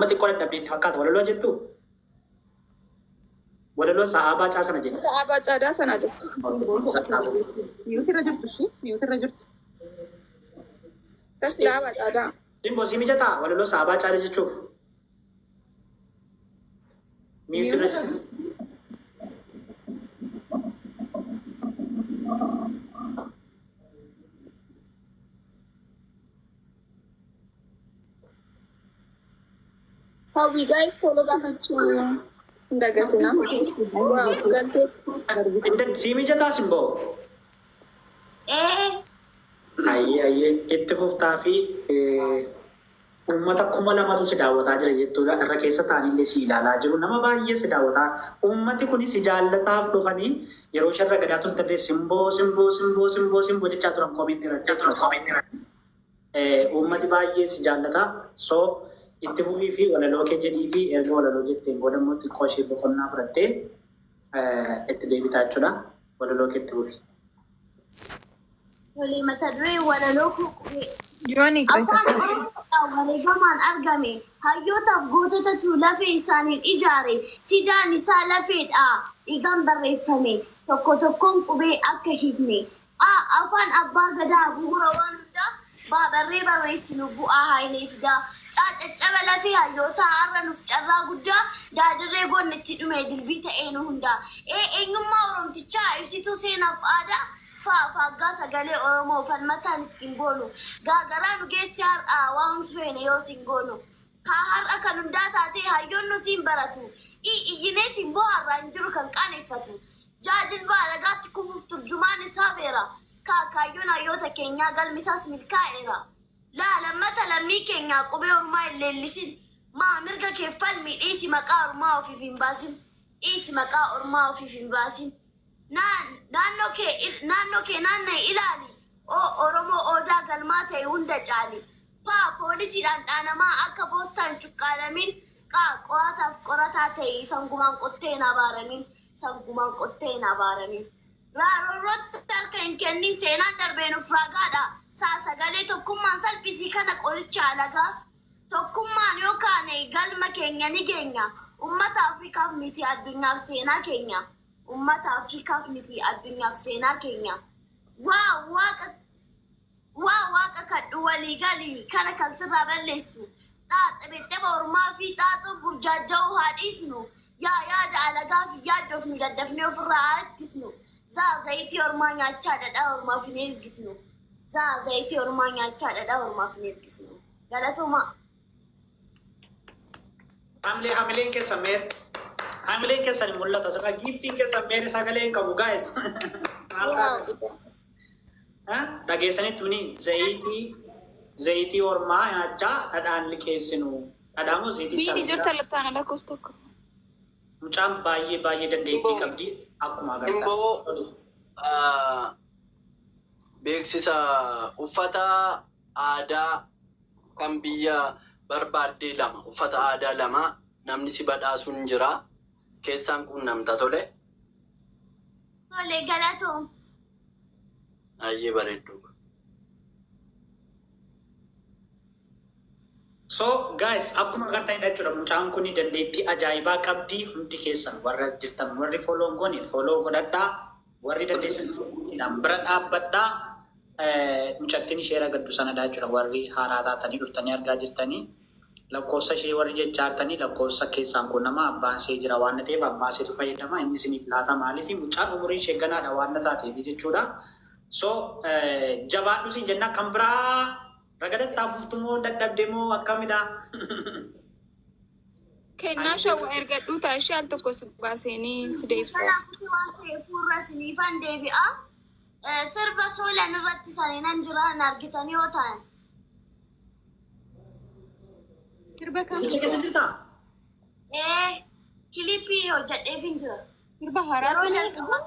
amma xiqqoo dadhabdeetti fakkaata walaloo jettu walaloo sahaabaa caasana jettu sahaabaa caadaa sana jettu miyuutirra jirtu shi miyuutirra jirtu sahaabaa caadaa simboo si mijataa walaloo sahaabaa caadaa jechuuf miyuutirra jirtu how we guys follow gaafachuu ndagatina wow galtee si mijataa simboo ayye itti fuftaa fi uummata 2,000tu si daawwataa jira jechuudha irra keessa taa'anii si ilaalaa jiru nama baay'ee si daawwataa uummati kun si jaallataaf dhufanii yeroo sharra gadaa toltadee simboo jechaa turan koomentii irratti uummati baay'ee si jaallata soo itti fufii fi walaloo kee jedhii fi erga walaloo jetteen booda immoo xiqqoo ishee boqonnaa fudhattee itti deebitaa jechuudha walaloo kee itti fufii. Wali mata duree walaloo kuqubee. Yooni Afaan Oromoo wareegamaan argame hayyootaaf goototatu lafee isaaniin ijaare sidaan isaa lafeedha dhiigaan barreeffame tokko tokkoon qubee akka hiikne afaan abbaa gadaa bu'uura waan hundaa baabarree barreessinu bu'aa haayilee fidaa caccaba lafee hayyoota har'a nuuf carraa guddaa daadirree goonnetti dhume dilbii ta'ee nu hundaa eenyummaa oromtichaa ibsituu seenaaf aadaa faaggaa sagalee Oromoo falmataan ittiin boonu gaagaraa nu geessi har'aa waan feene yoo sin goonu har'a kan hundaa taatee hayyoon nu siin baratu iyyinee simboo har'aan jiru kan qaaneffatu jaajilbaa ragaatti kufuuf turjumaan isaa beera kaayyoon hayyoota keenyaa galmisaas milkaa'eera lammata lammii keenyaa qubee ormaa hin leellisin maa mirga kee falmi dhiisi maqaa ormaa ofiif hin baasin dhiisi maqaa ormaa ofiif hin baasin naannoo kee naanna'e ilaali Oromoo odaa galmaa ta'e hunda caali poolisiidhaan dhaanamaa akka poostaan cuqqaalamin qo'ataaf qorataa ta'e sangumaan qottee hin abaaramin raarorrootti harka hin kennin seenaan darbee nuuf raagaadha sagalee tokkummaan salphisii kana qoricha alagaa tokkummaan yoo kaane galma keenya ni geenya ummata Afrikaaf miti addunyaaf seenaa keenya ummata Afrikaaf miti addunyaaf seenaa keenya waaqa kadhu walii galii kana kan sirraa balleessu xaxabeexxaba ormaa fi xaaxoo burjaaja'uu haa dhiisnu yaada alagaa fi yaaddoof nu daddafnee ofirraa haa ittisnu zayitii ormaa nyaachaa dhadhaa ormaaf hin ergisnu zayitii ormaa nyaachaa dhadhaa ormaaf hin ergisnu galatoomaa. Hamileen keessa meer hamileen keessa ni mul'ata saka giftiin keessa meer sagalee hin qabu guys dhageessanii tuni zayitii ormaa nyaachaa dhadhaan liqeessinu dhadhaamoo zayitii biini jirta lattaan ala kos tokko mucaan baay'ee dandeettii qabdi akkuma agartaa beeksisa uffata aadaa kan biyya barbaadde lama uffata aadaa lama namni si badhaasuun jira keessaan kun namta tole galatoom ayyee bareeddu so guys akkuma agartanii jechuudha mucaan kun dandeettii ajaa'ibaa qabdi hundi keessan warra jirtan warri follow goone follow godhadhaa warri dandeessan bira dhaabbadhaa mucattiin ishee ragaddu sanadhaa jechuudha warri haaraa taatanii dhuftanii argaa jirtanii lakkoofsa ishee warri jechaartanii lakkoofsa keessaan kun nama abbaan ishee jira waan ta'eef abbaa isheetu fayyadama inni isiniif laata maaliif mucaan umurii ishee ganaadha waan taateef jechuudha so jabaadhu siin jenna kan biraa ragadattaa fuftumoo dadhabdemoo akkamidha kennaa shawwa ergadhuu taashee al tokko si baaseenii si deebisa waan ta'eef fuula siniifan deebi'a sirba soolan irratti saniinan jiran argitanii yoo ta'an sirba kam keessa jirta kilipii hojjedheef hin jira sirba haaraa yeroo jalqabaa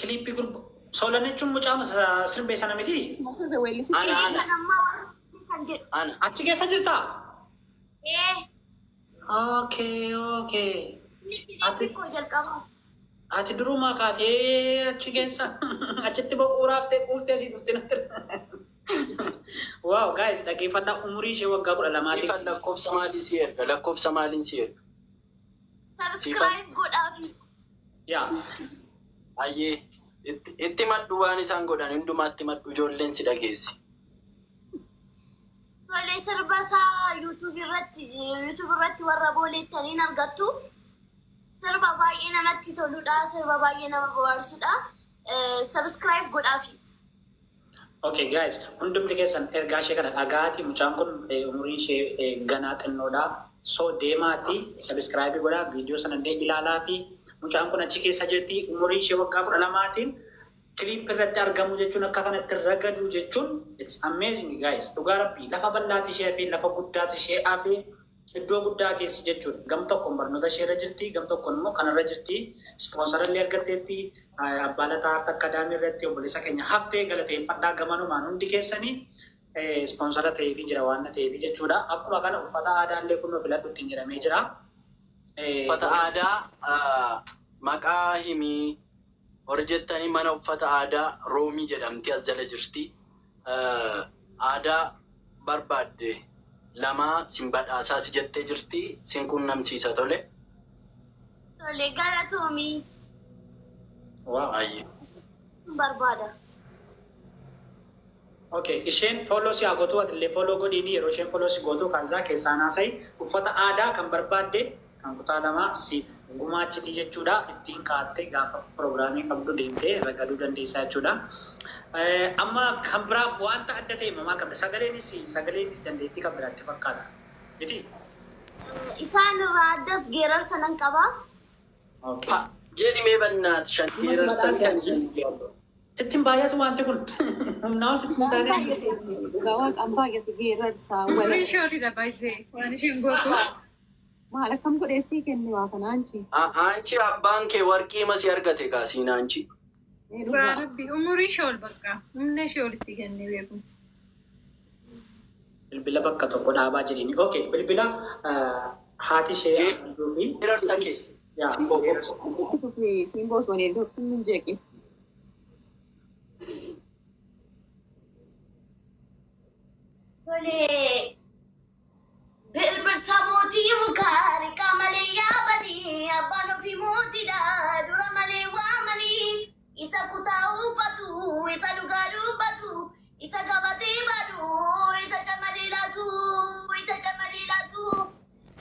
kilipii gurba soolan jechuun mucaa sirbee sana miti sirba weellisuu ana achi keessa jirta okay kilipii koo jalqabaa ati duruma kaatee achi keessa achitti boquuraaf ta'e quuftee asii dhufte natti Wow, guys, dhaggeeffadhaa umurii ishee waggaa 12 Ifan lakkoofsa maalii si erga? Lakkoofsa maaliin si erga? Subscribe godhaafi. yaa Ayyee itti maddu waan isaan godhan hundumaatti maddu ijoolleen si dhageessi. Tole sirba isaa YouTube irratti warra booleettaniin argattu. Sirba baay'ee namatti toludha. Sirba baay'ee nama bohaarsudha. Subscribe godhaafi. Okay guys, hundumti keessan ergaa ishee kana dhagaati. Mucaan kun umuriin ishee ganaa xinnoodha. So deemaati subscribe godhaa, viidiyoo sana illee ilaalaa fi mucaan kun achi keessa jirti. Umuriin ishee waggaa 12tiin kiliip irratti argamu jechuun akka kanatti ragadu jechuun it's amazing guys. Dhugaa rabbii lafa bal'aati ishee fi lafa guddaati ishee fi iddoo guddaa keessi jechuudha. Gam tokkoon barnoota ishee irra jirti, gam tokkoon immoo kanarra jirti. Ispoonsara illee argatteetti abbaa lataa harta akkaadaamii irratti obboleessa keenya haftee galateeffadhaa gamanumaan hundi keessanii ispoonsara ta'eefi jira waan ta'eefi jechuudha. Akkuma kana uffata aadaa illee kunoo filadhu ittiin jedhamee jira. Uffata aadaa maqaa himii hojjettanii mana uffata aadaa Roomii jedhamti as jala jirti. Aadaa barbaadde lamaa sin badhaasaa si jettee jirti. Sin qunnamsiisa tole. Tole galatoomii Wow. Ayyee. barbaada. Okay, isheen follow si agotu atillee follow godhiini yeroo isheen follow si gootu kansaa keessaa naasai uffata aadaa kan barbaadde kan kutaa lamaa siif gumaachiti jechuudha. Ittiin kaattee gaafa pirogiraamii qabdu deemtee ragaduu dandeessaa jechuudha. Amma kan biraa wanta adda ta'e mamaa qabda. Sagaleenis dandeettii kan biraatti fakkaata. Miti? Isaan irraa addas geerarsa nan qaba. Okay. Jedhimee bannaati shanteerarsan kan jennu. Sittiin baay'atu wanti kun humnaa sittiin taane. Gawaa kan baay'atu geerarsaa wala. Umurii ishee olidha baay'ee waan isheen gootu. Maal akkam godheessii kenne waa kana anchi. Anchi abbaan kee warqii masi argate kaasiin anchi. Rabbi umurii ishee ol bakka humna ishee olitti kennee beekumsi. Bilbila bakka tokko dhaabaa jedhini. Okay, bilbila haati ishee adduu fi Geerarsa kee. Simboos waliin tokko hin jeeqe. Tole birbirsa mootii mukaa riqaa malee yaabanii abbaan ofii mootiidha dura malee waamanii isa kutaa uffatu isa dhugaa dubbatu isa gabatee baadhu isa camadee laatu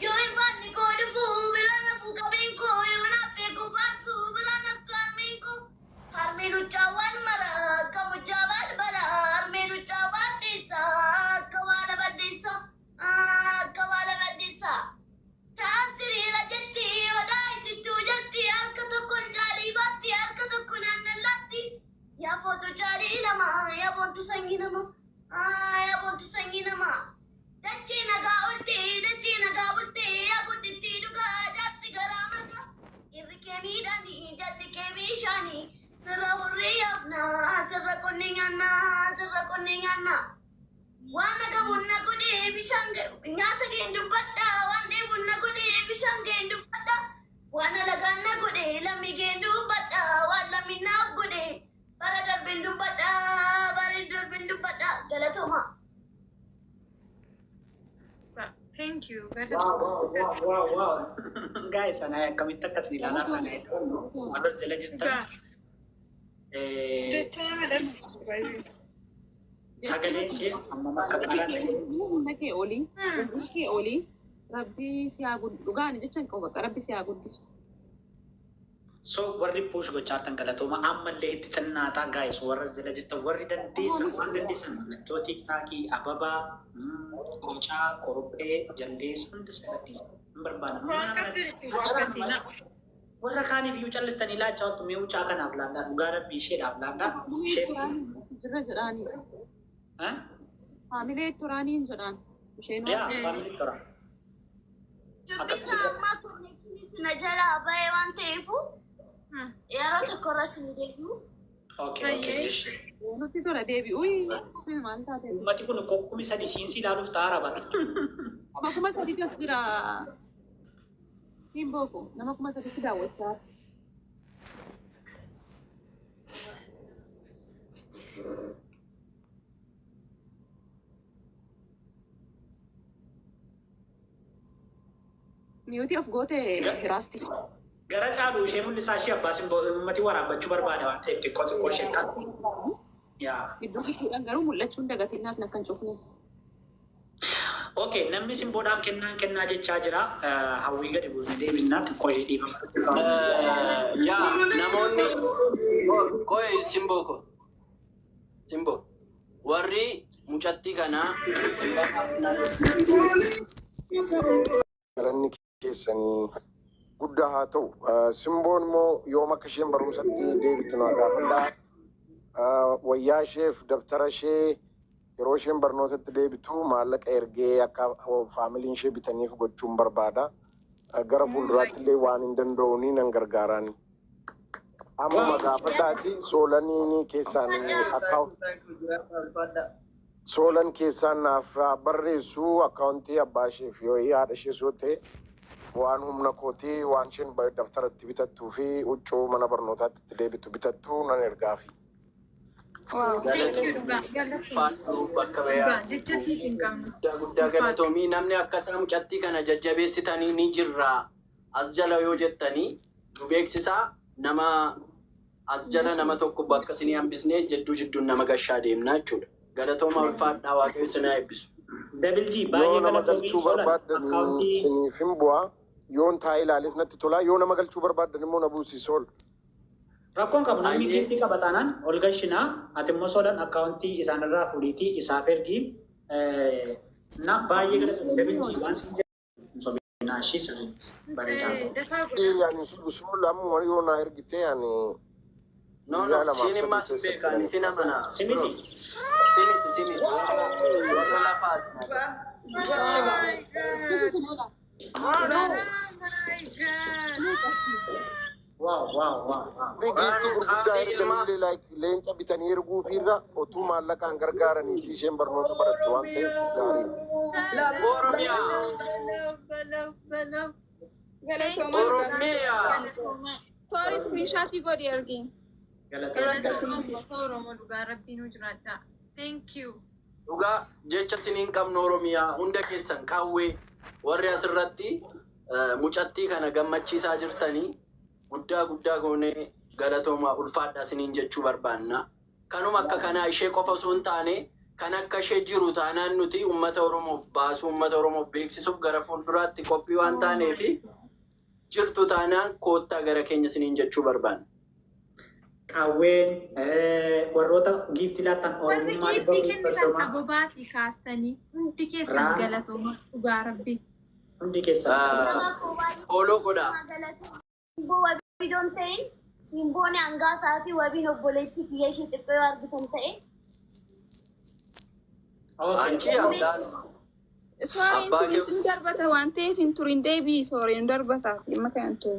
yoo irbaanni koo dhufu bira nafuu qabeen koo yoo nabbee koo faarsu bira naftu harmeen koo harmeen uccaawwan mara akka mucaa balbala harmeen uccaawwan deessa akka waan abaddeessa taasiriira jetti odaa itittuu jetti harka tokkoon caalii baatti harka tokko naannallaatti yaa footo caalii nama yaa boontu sanyii nama dachee nagaa bultee yaa guddittii dhugaa jaatti garaa marga irri kee miidhanii jalli kee bishaanii sirra hurrii yaafnaa sirra qonnee nyaannaa waan aga bunna godhee bishaan nyaata keen dubbadha waan dheebunna godhee bishaan keen dubbadha waan alaganna godhee lammi keen dubbadha waan lamminaaf godhee bara darbeen dubbadha galatooma. Thank you. wow. Guys, ana akkamitti akkas ilaalaa kana warra jala jirtan. Jecha nama dhabsiisu baay'ee. Sagalee ishee hammam akka qaalaa ta'e. Humna kee olii rabbii si haa guddisu. Dhugaan jecha hin qabu bakka rabbi si haa guddisu. So warri puush gochaatan galatooma ammallee itti xinnaataa guys warra jala jirtan warri dandeessan mallattoo tiiktaakii ababaa qocaa korophee jaldeessa hundi sagaddiisa hin barbaadamu. Warra kaaniif iyyuu callistanii laachaa wattu mee wucaa kanaaf laadhaa dhugaa rabbii isheedhaaf laadhaa. Jirra jedhaanii. Haamilee turaaniin jedhaan. Yaa faamilii tora. Dubbisa ammaa konnekshinii na jalaa ba'ee waan ta'eefu yeroo tokko irra sinii deebi'u. Okay. Nuti tola deebi'u. Maal taate? Uummati kun kokkumi sadi siinsi ilaaluuf taa'aa bara. Nama kuma sadi as jira. Hin booko. Nama kuma sadi si daawwachaa. Miyuutii of goote hiraasti. Gara caalu ishee mul'isaa ishee abbaa simboo uummati waraabachuu barbaada waan ta'eef xiqqoo ishee akkas. Yaa. Gidduu gidduudhaan garuu mul'achuun dagatinnaas nakkan cufneef. Okay, namni simboodhaaf kennaa jechaa jira. Hawwii gadi buusne deebinaa xiqqoo ishee dhiifama. Yaa namoonni koye simboo ko simboo warri mucattii kanaa galanni keessanii guddaa haa ta'u. Simboon immoo yoom akka isheen barumsatti deebitu naa gaafadhaa. Wayyaa isheef dabtara ishee yeroo isheen barnootatti deebitu maallaqa ergee akka faamiliin ishee bitaniif gochuun barbaada. Gara fuulduraatti illee waan hin danda'uuni nan gargaaraani. Amma gaafadhaati soolaniin keessaan akka soolan keessaan naaf barreessu akkaawuntii abbaa isheef yoo haadha ishee soo ta'e waan humna kootii waan isheen dabtaratti bitattuu fi huccuu mana barnootaatti itti deebitu bitattu nan ergaafi. bakka guddaa galatoomii namni akkasaa mucattii kana jajjabeessitanii ni jirra as jala yoo jettanii nu beeksisaa nama as jala nama tokko bakka isinii hambisnee jidduun nama gashaa deemnaa jechuudha. Galatooma ulfaadhaa waaqayyo isinii eebbisu. Dabilji baay'ee galatoomii barbaadanii isiniif hin bu'aa. Yoon taa'ee ilaalis natti tolaa. Yoo nama galchuu barbaadan immoo na buusisu ol. Rakkoon qabu namni giiftii qaba taanaan ol galchinaa ati immoo soodaan akkaawuntii isaanirraa fuudhiitii isaaf ergii na baay'ee galatoomii dabilji waan sin jedhu ishii sirrii bareedaa. Yaani sool amma yoo na ergitee yaani No, sinimma beekan sina mana. Simiti. Simiti. Warra lafaati. Wow. Biqiltuu gurguddaa ergamillee leenca bitanii erguu fiirra otuu maallaqaan gargaaraniiti isheen barnoota baratti waan ta'eef gaarii. Oromiyaa. Sorry, screenshot godhi ergi. Thank you. Dhugaa jecha siniin qabnu Oromiyaa hunda keessan qawwee warri asirratti mucattii kana gammachiisaa jirtanii guddaa goonee galatoomaa ulfaadhaa siniin jechuu barbaanna. Kanuma akka kanaa ishee qofa osoo hin taane kan akka ishee jiru taanaan nuti uummata Oromoof baasuu uummata Oromoof beeksisuuf gara fuulduraatti qophii waan taaneef jirtu taanaan koottaa gara keenya siniin jechuu barbaanna. Qawween warroota giiftii laatan Warri oromummaa giiftii kennitan abobaatii kaastanii hundi keessan galatooma dhugaa rabbi. Hundi keessan. Oloo godhaa. Simboo wabii doon ta'in simboon hangaa isaatii wabiin obboleettii kiyya ishee xiqqoo yoo argitan ta'e. Anchi hangaasa. Sorry, isin darbata waan ta'eef hin turin deebii sorry hin darbata dhimma kan ta'u.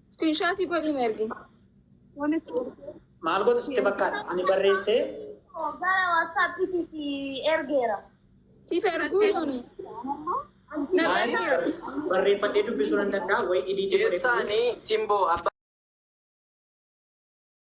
Screenshot godhi ergi. Maal goota sitti fakkaata? Ani barreessee. Gara WhatsAppitti si ergeera. Siif erguu suni. Barreeffadhee dubbisuu nan danda'a wayi idiitii godhee. Keessaanii simboo abbaa.